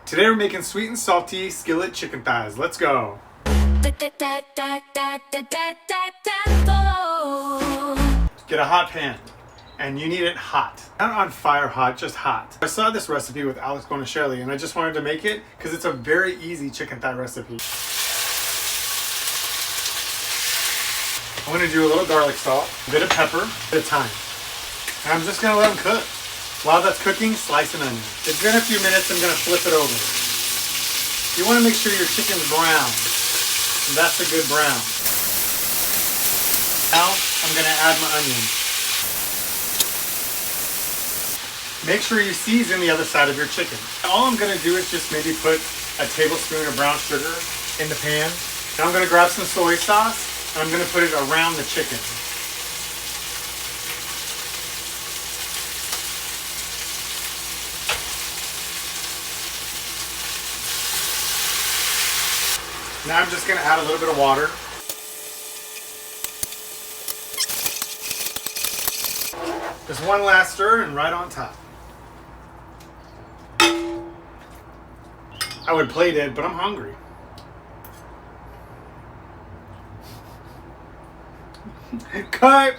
Today we're making sweet and salty skillet chicken thighs. Let's go. Get a hot pan, and you need it hot. Not on fire hot, just hot. I saw this recipe with Alex Bonashirley, and I just wanted to make it because it's a very easy chicken thigh recipe. I'm gonna do a little garlic salt, a bit of pepper, a bit of thyme. And I'm just gonna let them cook. While that's cooking, slice an onion. It's been a few minutes, I'm gonna flip it over. You wanna make sure your chicken's brown. And that's a good brown. Now, I'm gonna add my onion. Make sure you season the other side of your chicken. All I'm gonna do is just maybe put a tablespoon of brown sugar in the pan. Now I'm gonna grab some soy sauce, and I'm gonna put it around the chicken. Now I'm just going to add a little bit of water. Just one last stir and right on top. I would plate it, but I'm hungry. Cut.